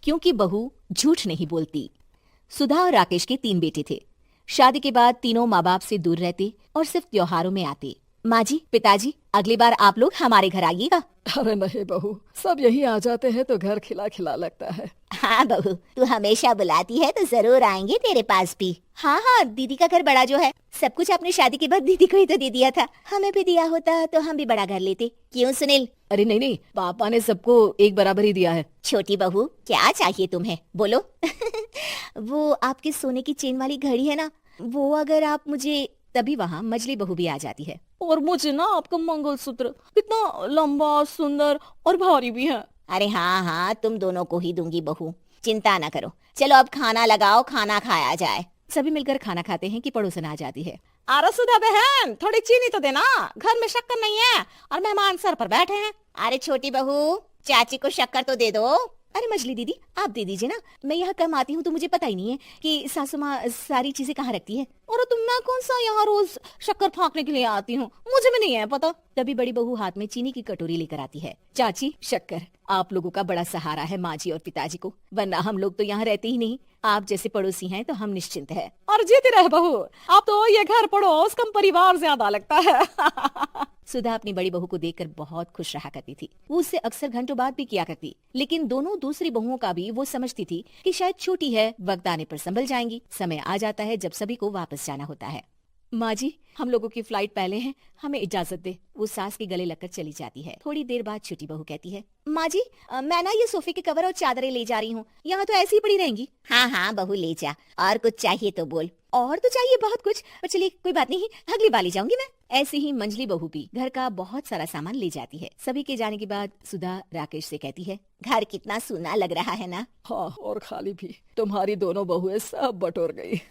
क्योंकि बहू झूठ नहीं बोलती। सुधा और राकेश के 3 बेटे थे। शादी के बाद तीनों माँ बाप से दूर रहते और सिर्फ त्योहारों में आते। माँ जी, पिताजी, अगली बार आप लोग हमारे घर आइएगा। अरे नहीं बहू, सब यही आ जाते हैं तो घर खिला खिला लगता है। हाँ बहू, तू हमेशा बुलाती है तो जरूर आएंगे तेरे पास भी। हाँ हाँ, दीदी का घर बड़ा जो है, सब कुछ आपने शादी के बाद दीदी को ही तो दे दिया था। हमें भी दिया होता तो हम भी बड़ा घर लेते, क्यों सुनील? अरे नहीं नहीं, पापा ने सबको एक बराबर ही दिया है। छोटी बहू, क्या चाहिए तुम्हें, बोलो। वो आपके सोने की चेन वाली घड़ी है ना, वो अगर आप मुझे। तभी वहाँ मजली बहू भी आ जाती है। और मुझे ना आपका मंगलसूत्र कितना लंबा, सुंदर और भारी भी है। अरे हाँ हाँ, तुम दोनों को ही दूंगी बहू, चिंता ना करो। चलो अब खाना लगाओ, खाना खाया जाए। सभी मिलकर खाना खाते हैं कि पड़ोसन आ जाती है। अरे सुधा बहन, थोड़ी चीनी तो देना, घर में शक्कर नहीं है और मेहमान सर पर बैठे हैं। अरे छोटी बहू, चाची को शक्कर तो दे दो। अरे मजली दीदी, आप दे दीजिए ना, मैं यहाँ कम आती हूँ तो मुझे पता ही नहीं है कि सासू माँ सारी चीजें कहाँ रखती है। और तुम, मैं कौन सा यहाँ रोज शक्कर फाँकने के लिए आती हूँ, मुझे भी नहीं है पता। तभी बड़ी बहू हाथ में चीनी की कटोरी लेकर आती है। चाची, शक्कर आप लोगों का बड़ा सहारा है माँ जी और पिताजी को, वरना हम लोग तो यहाँ रहते ही नहीं। आप जैसे पड़ोसी हैं तो हम निश्चिंत है। और जीती रहे बहू, आप तो ये घर पड़ोस कम परिवार ज्यादा लगता है। सुधा अपनी बड़ी बहू को देखकर बहुत खुश रहा करती थी। वो उससे अक्सर घंटों बात भी किया करती, लेकिन दोनों दूसरी बहुओं का भी वो समझती थी कि शायद छोटी है, वक्त आने पर संभल जाएंगी। समय आ जाता है जब सभी को वापस जाना होता है। माँ जी, हम लोगों की फ्लाइट पहले है, हमें इजाजत दे। वो सास के गले लगकर चली जाती है। थोड़ी देर बाद छोटी बहू कहती है, माँ जी, मैं ना ये सोफे के कवर और चादरें ले जा रही हूँ, यहाँ तो ऐसी ही पड़ी रहेंगी। हाँ हाँ बहू, ले जा। और कुछ चाहिए तो बोल। और तो चाहिए बहुत कुछ, पर चलिए कोई बात नहीं, अगली बार ले जाऊंगी मैं। ऐसे ही मंजली बहू भी घर का बहुत सारा सामान ले जाती है। सभी के जाने के बाद सुधा राकेश से कहती है, घर कितना सूना लग रहा है ना। हाँ, और खाली भी। तुम्हारी दोनों बहुएं सब बटोर गई।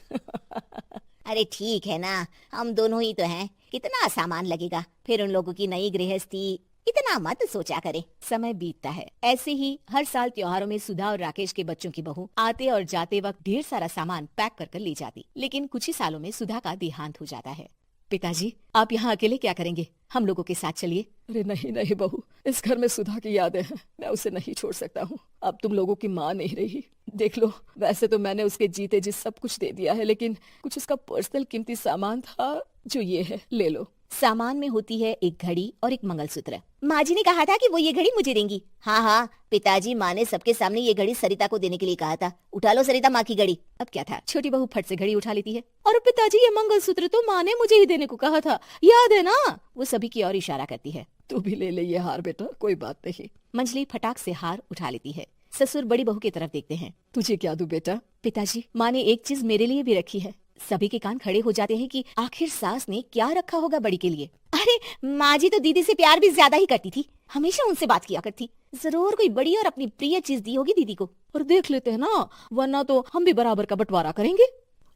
अरे ठीक है ना, हम दोनों ही तो हैं, कितना सामान लगेगा। फिर उन लोगों की नई गृहस्थी, इतना मत सोचा करे। समय बीतता है। ऐसे ही हर साल त्योहारों में सुधा और राकेश के बच्चों की बहू आते और जाते वक्त ढेर सारा सामान पैक कर कर ले जाती। लेकिन कुछ ही सालों में सुधा का देहांत हो जाता है। पिताजी, आप यहाँ अकेले क्या करेंगे? हम लोगों के साथ चलिए। अरे नहीं नहीं बहू, इस घर में सुधा की यादें हैं, मैं उसे नहीं छोड़ सकता हूँ। अब तुम लोगों की माँ नहीं रही। देख लो, वैसे तो मैंने उसके जीते जी सब कुछ दे दिया है, लेकिन कुछ उसका पर्सनल कीमती सामान था जो ये है, ले लो। सामान में होती है एक घड़ी और एक मंगलसूत्र। माँ जी ने कहा था कि वो ये घड़ी मुझे देंगी। हाँ हाँ पिताजी, माँ ने सबके सामने ये घड़ी सरिता को देने के लिए कहा था। उठा लो सरिता माँ की घड़ी। अब क्या था, छोटी बहू फट से घड़ी उठा लेती है। और पिताजी, ये मंगलसूत्र तो माँ ने मुझे ही देने को कहा था, याद है ना? वो सभी की ओर इशारा करती है। तू भी ले ले ये हार बेटा, कोई बात नहीं। मंजली फटाक से हार उठा लेती है। ससुर बड़ी बहू की तरफ देखते हैं। तुझे क्या दूं बेटा? पिताजी, माँ ने एक चीज मेरे लिए भी रखी है। सभी के कान खड़े हो जाते हैं कि आखिर सास ने क्या रखा होगा बड़ी के लिए। अरे माँ जी तो दीदी से प्यार भी ज्यादा ही करती थी, हमेशा उनसे बात किया करती। जरूर कोई बड़ी और अपनी प्रिय चीज दी होगी दीदी को। और देख लेते हैं ना, वरना तो हम भी बराबर का बंटवारा करेंगे।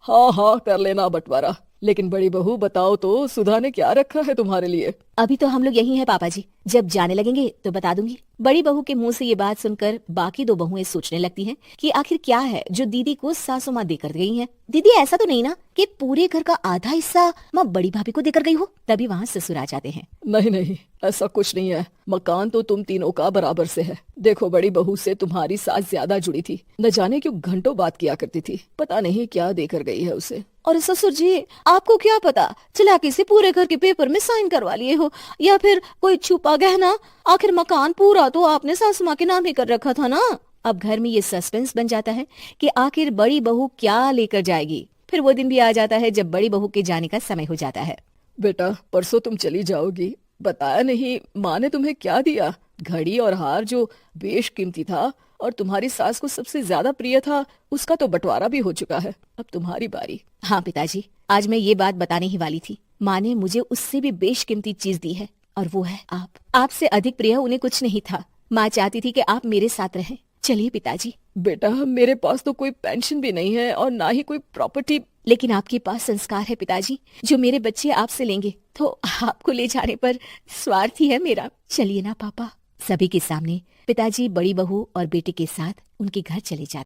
हाँ हाँ, कर लेना बंटवारा। लेकिन बड़ी बहू, बताओ तो सुधा ने क्या रखा है तुम्हारे लिए? अभी तो हम लोग यही हैं पापा जी, जब जाने लगेंगे तो बता दूंगी। बड़ी बहू के मुंह से ये बात सुनकर बाकी दो बहुएं सोचने लगती हैं कि आखिर क्या है जो दीदी को सासू माँ देकर गई हैं। दीदी, ऐसा तो नहीं ना कि पूरे घर का आधा हिस्सा माँ बड़ी भाभी को देकर गई हो? तभी वहाँ ससुर आ जाते हैं। नहीं नहीं, ऐसा कुछ नहीं है। मकान तो तुम तीनों का बराबर से है। देखो, बड़ी बहू से तुम्हारी सास ज्यादा जुड़ी थी, न जाने क्यों घंटों बात किया करती थी। पता नहीं क्या देकर गई है उसे। और ससुर जी, आपको क्या पता, चालाकी से पूरे घर के पेपर में साइन करवा लिए हो, या फिर कोई छुपा गहना। आखिर मकान पूरा तो आपने सासू माँ के नाम ही कर रखा था ना। अब घर में ये सस्पेंस बन जाता है कि आखिर बड़ी बहू क्या लेकर जाएगी। फिर वो दिन भी आ जाता है जब बड़ी बहू के जाने का समय हो जाता है। बेटा, परसों तुम चली जाओगी, बताया नहीं माँ ने तुम्हें क्या दिया? घड़ी और हार जो बेशकीमती था और तुम्हारी सास को सबसे ज्यादा प्रिय था, उसका तो बंटवारा भी हो चुका है। अब तुम्हारी बारी। हाँ पिताजी, आज मैं ये बात बताने ही वाली थी। माँ ने मुझे उससे भी बेशकीमती चीज दी है, और वो है आप। आपसे अधिक प्रिय उन्हें कुछ नहीं था। माँ चाहती थी कि आप मेरे साथ रहें। चलिए पिताजी। बेटा, मेरे पास तो कोई पेंशन भी नहीं है और ना ही कोई प्रॉपर्टी। लेकिन आपके पास संस्कार है पिताजी, जो मेरे बच्चे आपसे लेंगे, तो आपको ले जाने पर स्वार्थ ही है मेरा। चलिए ना पापा। सभी के सामने पिताजी बड़ी बहू और बेटे के साथ उनके घर चले जाते।